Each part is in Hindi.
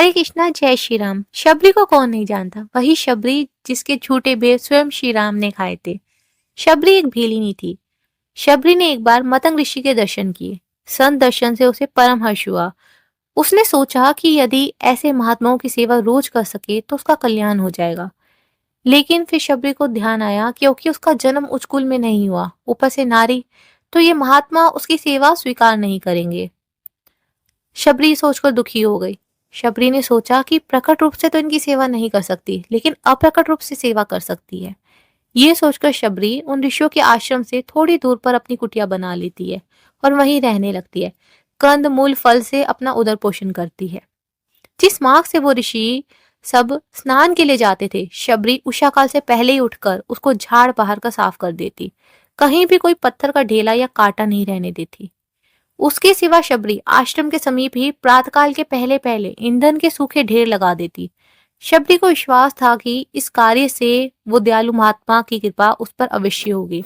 हरे कृष्णा जय श्री राम। शबरी को कौन नहीं जानता, वही शबरी जिसके झूठे बेर स्वयं श्री राम ने खाए थे। शबरी एक भीलिनी थी। शबरी ने एक बार मतंग ऋषि के दर्शन किए। संत दर्शन से उसे परम हर्ष हुआ। उसने सोचा कि यदि ऐसे महात्माओं की सेवा रोज कर सके तो उसका कल्याण हो जाएगा। लेकिन फिर शबरी को ध्यान आया क्योंकि उसका जन्म उच्च कुल में नहीं हुआ, ऊपर से नारी, तो ये महात्मा उसकी सेवा स्वीकार नहीं करेंगे। शबरी सोचकर दुखी हो गई। शबरी ने सोचा कि प्रकट रूप से तो इनकी सेवा नहीं कर सकती, लेकिन अप्रकट रूप से सेवा कर सकती है। ये सोचकर शबरी उन ऋषियों के आश्रम से थोड़ी दूर पर अपनी कुटिया बना लेती है और वहीं रहने लगती है। कंद मूल फल से अपना उदर पोषण करती है। जिस मार्ग से वो ऋषि सब स्नान के लिए जाते थे, शबरी उषा काल से पहले ही उठकर उसको झाड़ बहार कर साफ कर देती। कहीं भी कोई पत्थर का ढेला या कांटा नहीं रहने देती। उसके सिवा शबरी आश्रम के समीप ही प्रातःकाल के पहले पहले ईंधन के सूखे ढेर लगा देती। शबरी को विश्वास था कि इस कार्य से वो दयालु महात्मा की कृपा उस पर अवश्य होगी।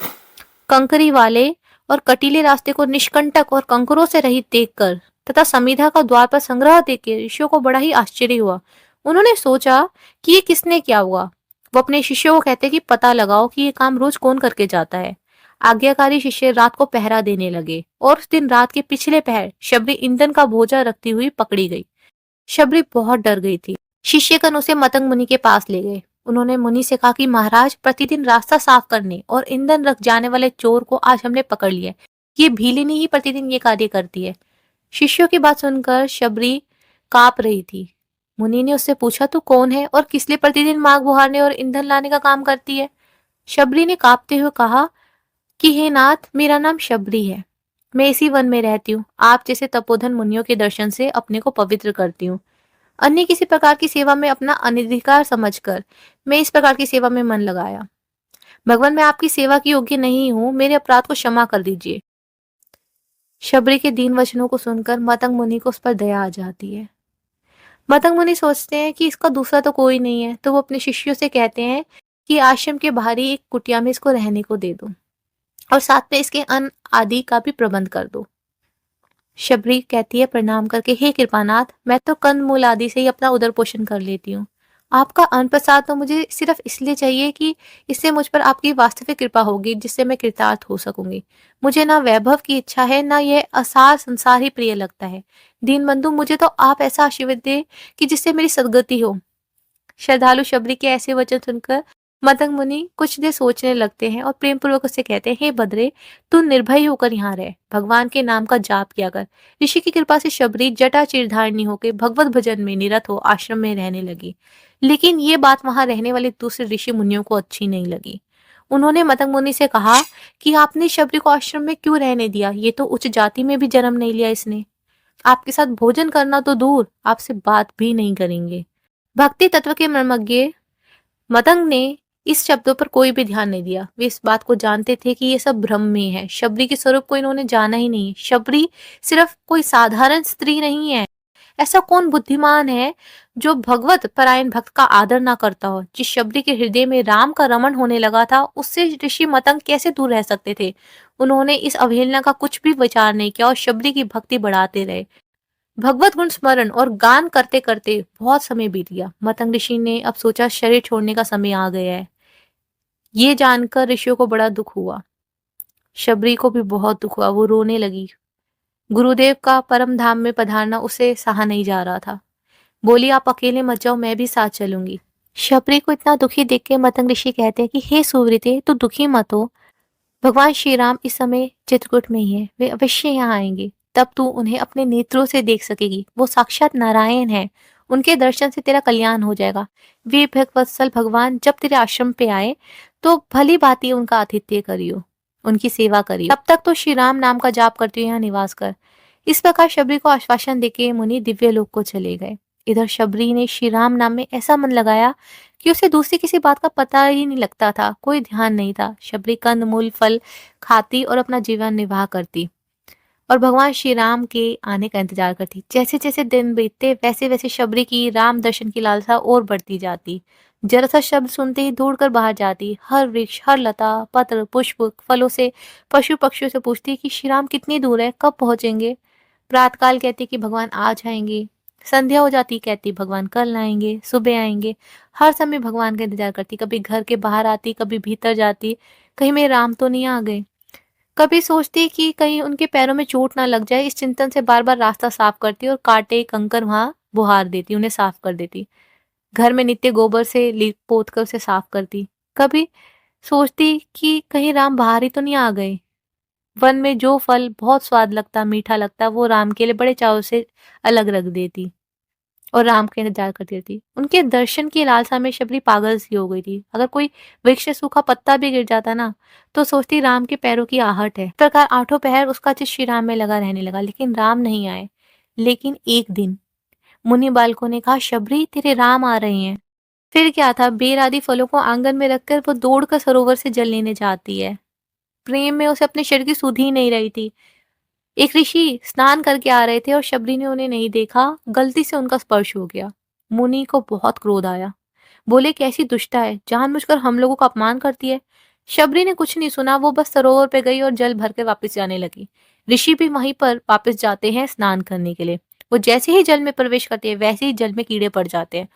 कंकरी वाले और कटीले रास्ते को निष्कंटक और कंकरों से रहित देखकर तथा समीधा का द्वार पर संग्रह देखकर ऋषियों को बड़ा ही आश्चर्य हुआ। उन्होंने सोचा कि ये किसने किया हुआ। वो अपने शिष्यों को कहते कि पता लगाओ कि ये काम रोज कौन करके जाता है। आज्ञाकारी शिष्य रात को पहरा देने लगे और उस दिन रात के पिछले पहर शबरी ईंधन का बोझा रखती हुई पकड़ी गई। शबरी बहुत डर गई थी। शिष्यगण उसे मतंग मुनि के पास ले गए। उन्होंने मुनि से कहा कि महाराज, प्रतिदिन रास्ता साफ करने और ईंधन रख जाने वाले चोर को आज हमने पकड़ लिया। ये भीलिनी ही प्रतिदिन ये कार्य करती है। शिष्यों की बात सुनकर शबरी कांप रही थी। मुनि ने उससे पूछा, तू कौन है और किस लिए प्रतिदिन मार्ग बुहारने और ईंधन लाने का काम करती है? शबरी ने कांपते हुए कहा कि हे नाथ, मेरा नाम शबरी है। मैं इसी वन में रहती हूँ। आप जैसे तपोधन मुनियों के दर्शन से अपने को पवित्र करती हूँ। अन्य किसी प्रकार की सेवा में अपना अनधिकार समझकर मैं इस प्रकार की सेवा में मन लगाया। भगवान, मैं आपकी सेवा की योग्य नहीं हूँ, मेरे अपराध को क्षमा कर दीजिए। शबरी के दीन वचनों को सुनकर मतंग मुनि को उस पर दया आ जाती है। मतंग मुनि सोचते हैं कि इसका दूसरा तो कोई नहीं है, तो वो अपने शिष्यों से कहते हैं कि आश्रम के बाहर ही एक कुटिया में इसको रहने को दे दो और साथ में इसके अन्न आदि का भी प्रबंध कर दो। शबरी कहती है प्रणाम करके, हे कृपानाथ, मैं तो कंद मूल आदि से ही अपना उदर पोषण कर लेती हूँ। आपका अन्न प्रसाद तो मुझे सिर्फ इसलिए चाहिए कि इससे मुझ पर आपकी वास्तविक कृपा होगी, जिससे मैं कृतार्थ हो सकूंगी। मुझे ना वैभव की इच्छा है, ना यह असार संसार ही प्रिय लगता है। दीन बंधु, मुझे तो आप ऐसा आशीर्वाद दे कि जिससे मेरी सद्गति हो। श्रद्धालु शबरी के ऐसे वचन सुनकर मतंग मुनि कुछ देर सोचने लगते हैं और प्रेम पूर्वक उससे कहते हैं, हे बद्रे, तू निर्भय होकर यहाँ रह, भगवान के नाम का जाप किया कर। ऋषि की कृपा से शबरी जटा चीरधारिणी होकर भगवत भजन में निरत हो आश्रम में रहने लगी। लेकिन ये बात वहां रहने वाले दूसरे ऋषि मुनियों को अच्छी नहीं लगी। उन्होंने मतंग मुनि से कहा कि आपने शबरी को आश्रम में क्यों रहने दिया? ये तो उच्च जाति में भी जन्म नहीं लिया इसने। आपके साथ भोजन करना तो दूर, आपसे बात भी नहीं करेंगे। भक्ति तत्व के मर्मज्ञ मतंग ने इस शब्दों पर कोई भी ध्यान नहीं दिया। वे इस बात को जानते थे कि ये सब भ्रम में है। शबरी के स्वरूप को इन्होंने जाना ही नहीं। शबरी सिर्फ कोई साधारण स्त्री नहीं है। ऐसा कौन बुद्धिमान है जो भगवत परायण भक्त का आदर ना करता हो? जिस शबरी के हृदय में राम का रमण होने लगा था, उससे ऋषि मतंग कैसे दूर रह सकते थे? उन्होंने इस अवहेलना का कुछ भी विचार नहीं किया और शबरी की भक्ति बढ़ाते रहे। भगवत गुण स्मरण और गान करते करते बहुत समय बीत गया। मतंग ऋषि ने अब सोचा शरीर छोड़ने का समय आ गया है। ये जानकर ऋषियों को बड़ा दुख हुआ। शबरी को भी बहुत दुख हुआ। वो रोने लगी। गुरुदेव का परम धाम में पधारना उसे सहा नहीं जा रहा था। बोली, आप अकेले मत जाओ, मैं भी साथ चलूंगी। शबरी को इतना दुखी देख के मतंग ऋषि कहते हैं कि हे सुवृते, तू दुखी मत हो। भगवान श्री राम इस समय चित्रकूट में ही है। वे अवश्य यहाँ आएंगे। तब तू उन्हें अपने नेत्रों से देख सकेगी। वो साक्षात नारायण है। उनके दर्शन से तेरा कल्याण हो जाएगा। वे भगवत्सल भगवान जब तेरे आश्रम पे आए तो भली भांति उनका आतिथ्य करियो, उनकी सेवा करियो। तब तक तो श्री राम नाम का जाप करते हुए यहाँ निवास कर। इस प्रकार शबरी को आश्वासन देके मुनि दिव्य लोक को चले गए। इधर शबरी ने श्री राम नाम में ऐसा मन लगाया कि उसे दूसरी किसी बात का पता ही नहीं लगता था, कोई ध्यान नहीं था। शबरी कंद मूल फल खाती और अपना जीवन निर्वाह करती और भगवान श्री राम के आने का इंतजार करती। जैसे जैसे दिन बीतते वैसे वैसे शबरी की राम दर्शन की लालसा और बढ़ती जाती। जरा सा शब्द सुनते ही दौड़कर बाहर जाती। हर वृक्ष, हर लता, पत्र, पुष्प, फलों से, पशु पक्षियों से पूछती कि श्री राम कितनी दूर है, कब पहुंचेंगे। प्रातःकाल कहती कि भगवान आ जाएंगे। संध्या हो जाती, कहती भगवान कल आएंगे, सुबह आएंगे। हर समय भगवान का इंतजार करती, कभी घर के बाहर आती, कभी भीतर जाती, कहीं मेरे राम तो नहीं आ गए। कभी सोचती कि कहीं उनके पैरों में चोट ना लग जाए, इस चिंतन से बार बार रास्ता साफ करती और कांटे कंकर वहां बुहार देती, उन्हें साफ कर देती। घर में नित्य गोबर से लीप पोत कर उसे साफ करती। कभी सोचती कि कहीं राम बाहर ही तो नहीं आ गए। वन में जो फल बहुत स्वाद लगता, मीठा लगता, वो राम के लिए बड़े चाव से अलग रख देती और राम का इंतजार करती रहती। उनके दर्शन की लालसा में शबरी पागल सी हो गई थी। अगर कोई वृक्ष से सूखा पत्ता भी गिर जाता ना, तो सोचती राम के पैरों की आहट है। इस प्रकार आठों पहर उसका चित श्री राम में लगा रहने लगा, लेकिन राम नहीं आए। लेकिन एक दिन मुनि बालकों ने कहा, शबरी तेरे राम आ रहे हैं। फिर क्या था, बेर आदि फलों को आंगन में रखकर वो दौड़कर सरोवर से जल लेने जाती है। प्रेम में उसे अपने शरीर की सुध ही नहीं रही थी। एक ऋषि स्नान करके आ रहे थे और शबरी ने उन्हें नहीं देखा, गलती से उनका स्पर्श हो गया। मुनि को बहुत क्रोध आया। बोले, कैसी दुष्टा है, जानबूझकर हम लोगों का अपमान करती है। शबरी ने कुछ नहीं सुना, वो बस सरोवर पे गई और जल भर के वापस जाने लगी। ऋषि भी वहीं पर वापस जाते हैं स्नान करने के लिए। वो जैसे ही जल में प्रवेश करते हैं, वैसे ही जल में कीड़े पड़ जाते हैं।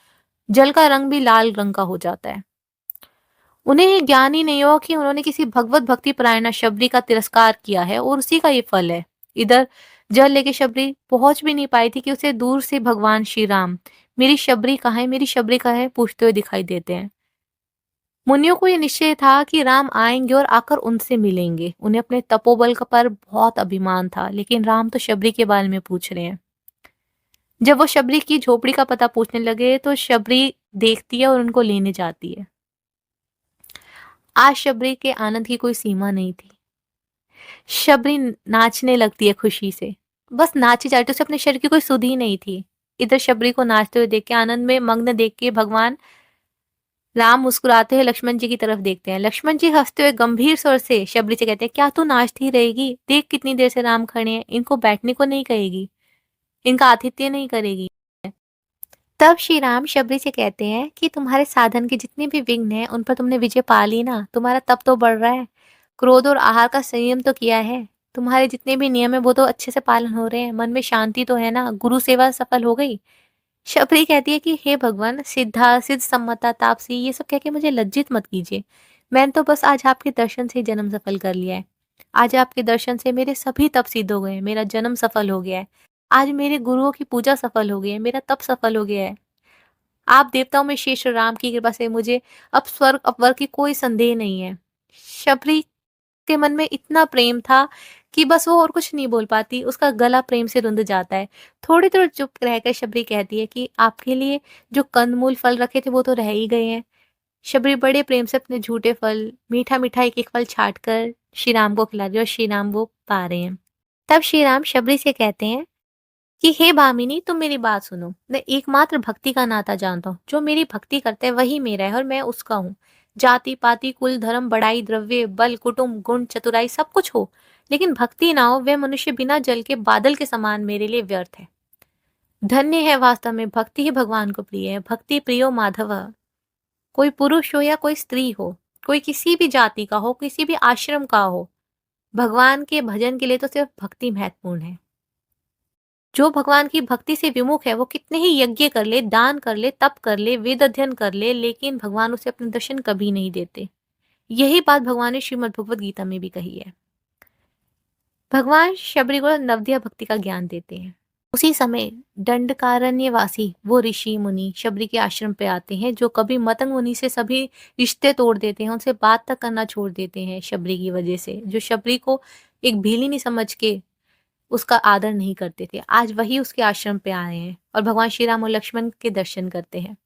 जल का रंग भी लाल रंग का हो जाता है। उन्हें ये ज्ञान ही नहीं हुआ कि उन्होंने किसी भगवत भक्ति परायणा शबरी का तिरस्कार किया है और उसी का ये फल है। इधर जल लेके शबरी पहुंच भी नहीं पाई थी कि उसे दूर से भगवान श्री राम, मेरी शबरी कहाँ है, मेरी शबरी कहाँ है, पूछते हुए दिखाई देते हैं। मुनियों को ये निश्चय था कि राम आएंगे और आकर उनसे मिलेंगे। उन्हें अपने तपोबल पर बहुत अभिमान था, लेकिन राम तो शबरी के बारे में पूछ रहे हैं। जब वो शबरी की झोपड़ी का पता पूछने लगे, तो शबरी देखती है और उनको लेने जाती है। आज शबरी के आनंद की कोई सीमा नहीं थी। शबरी नाचने लगती है खुशी से। बस नाची जाती, उसे अपने शरीर की कोई सुध ही नहीं थी। इधर शबरी को नाचते हुए देख के, आनंद में मग्न देख के भगवान राम मुस्कुराते हुए लक्ष्मण जी की तरफ देखते हैं। लक्ष्मण जी हंसते हुए गंभीर स्वर से शबरी से कहते हैं, क्या तू नाचती रहेगी? देख कितनी देर से राम खड़े हैं, इनको बैठने को नहीं कहेगी, इनका आतिथ्य नहीं करेगी। तब श्री राम शबरी से कहते हैं कि तुम्हारे साधन के जितने भी विघ्न हैं, उन पर तुमने विजय पा ली ना, तुम्हारा तप तो बढ़ रहा है, क्रोध और आहार का संयम तो किया है, तुम्हारे जितने भी नियम है वो तो अच्छे से पालन हो रहे हैं, मन में शांति तो है ना, गुरु सेवा सफल हो गई। शबरी कहती है कि हे भगवान, सिद्धा सिद्ध सम्मता तापसी, ये सब कह के मुझे लज्जित मत कीजिए। मैंने तो बस आज आपके दर्शन से ही जन्म सफल कर लिया है। आज आपके दर्शन से मेरे सभी तप सिद्ध हो गए हैं, मेरा जन्म सफल हो गया है। आज मेरे गुरुओं की पूजा सफल हो गई है, मेरा तप सफल हो गया है। आप देवताओं में श्री श्री राम की कृपा से मुझे अब स्वर्ग अपवर्ग की कोई संदेह नहीं है। शबरी के मन में इतना प्रेम था कि बस वो और कुछ नहीं बोल पाती, उसका गला प्रेम से रुंध जाता है। थोड़ी देर चुप रहकर शबरी कहती है कि आपके लिए जो कंदमूल फल रखे थे वो तो रह ही गए हैं। शबरी बड़े प्रेम से अपने झूठे फल, मीठा मीठा एक एक फल छाट कर श्री राम को खिला रही है और श्री राम वो पा रहे हैं। तब श्री राम शबरी से कहते हैं कि हे भामिनी, तुम मेरी बात सुनो। मैं एकमात्र भक्ति का नाता जानता हूँ। जो मेरी भक्ति करता है वही मेरा है और मैं उसका हूँ। जाति पाति कुल धर्म बड़ाई द्रव्य बल कुटुंब गुण चतुराई सब कुछ हो, लेकिन भक्ति ना हो, वह मनुष्य बिना जल के बादल के समान मेरे लिए व्यर्थ है। धन्य है वास्तव में, भक्ति ही भगवान को प्रिय है। भक्ति प्रियो माधव। कोई पुरुष हो या कोई स्त्री हो, कोई किसी भी जाति का हो, किसी भी आश्रम का हो, भगवान के भजन के लिए तो सिर्फ भक्ति महत्वपूर्ण है। जो भगवान की भक्ति से विमुख है, वो कितने ही यज्ञ कर ले, दान कर ले, तप कर ले, वेद अध्ययन कर ले, लेकिन भगवान उसे अपने दर्शन कभी नहीं देते। यही बात भगवान ने श्रीमद् भगवत गीता में भी कही है। भगवान शबरी को नवदिया भक्ति का ज्ञान देते हैं। उसी समय दंडकारण्यवासी वो ऋषि मुनि शबरी के आश्रम पे आते हैं, जो कभी मतंग मुनि से सभी रिश्ते तोड़ देते हैं, उनसे बात तक करना छोड़ देते हैं शबरी की वजह से, जो शबरी को एक भीलिनी समझ के उसका आदर नहीं करते थे। आज वही उसके आश्रम पे आए हैं और भगवान श्री राम और लक्ष्मण के दर्शन करते हैं।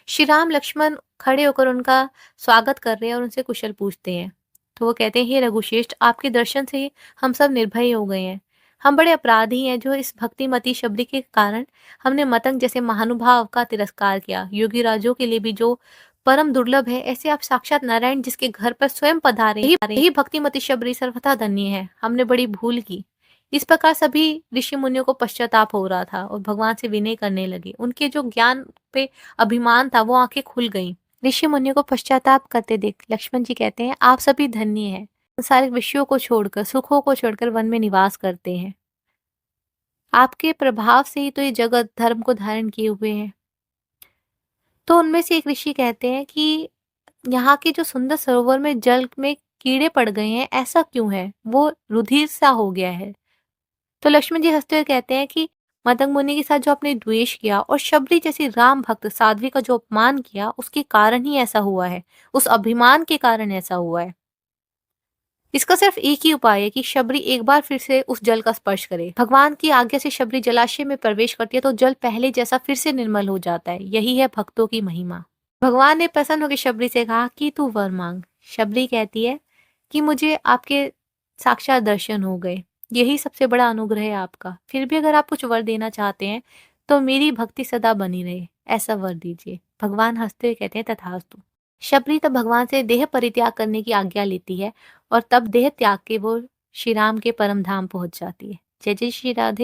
श्री राम लक्ष्मण खड़े होकर उनका स्वागत कर रहे हैं और उनसे कुशल पूछते हैं। तो वो कहते हैं, हे रघुश्रेष्ठ, आपके दर्शन से हम सब निर्भय हो गए हैं। हम बड़े अपराधी हैं, जो इस भक्तिमती शबरी के कारण हमने मतंग जैसे महानुभाव का तिरस्कार किया। योगी राजों के लिए भी जो परम दुर्लभ है, ऐसे आप साक्षात नारायण जिसके घर पर स्वयं पधारे, यही भक्तिमती शबरी सर्वथा धन्य है। हमने बड़ी भूल की। इस प्रकार सभी ऋषि मुनियों को पश्चाताप हो रहा था और भगवान से विनय करने लगे। उनके जो ज्ञान पे अभिमान था, वो आंखें खुल गईं। ऋषि मुनियों को पश्चाताप करते देख लक्ष्मण जी कहते हैं, आप सभी धन्य हैं, सांसारिक विषयों को छोड़कर, सुखों को छोड़कर वन में निवास करते हैं। आपके प्रभाव से ही तो ये जगत धर्म को धारण किए हुए है। तो उनमें से एक ऋषि कहते हैं कि यहाँ के जो सुंदर सरोवर में जल में कीड़े पड़ गए हैं, ऐसा क्यों है? वो रुधिर सा हो गया है। तो लक्ष्मण जी हँसते हुए कहते हैं कि मतंग मुनि के साथ जो आपने द्वेष किया और शबरी जैसी राम भक्त साध्वी का जो अपमान किया, उसके कारण ही ऐसा हुआ है। उस अभिमान के कारण ऐसा हुआ है। इसका सिर्फ एक ही उपाय है कि शबरी एक बार फिर से उस जल का स्पर्श करे। भगवान की आज्ञा से शबरी जलाशय में प्रवेश करती है तो जल पहले जैसा फिर से निर्मल हो जाता है। यही है भक्तों की महिमा। भगवान ने प्रसन्न होकर शबरी से कहा कि तू वर मांग। शबरी कहती है कि मुझे आपके साक्षात दर्शन हो गए, यही सबसे बड़ा अनुग्रह है आपका। फिर भी अगर आप कुछ वर देना चाहते हैं तो मेरी भक्ति सदा बनी रहे, ऐसा वर दीजिए। भगवान हंसते हुए कहते हैं तथास्तु। शबरी तब भगवान से देह परित्याग करने की आज्ञा लेती है और तब देह त्याग के वो श्री राम के परम धाम पहुंच जाती है। जय जय श्री राधे।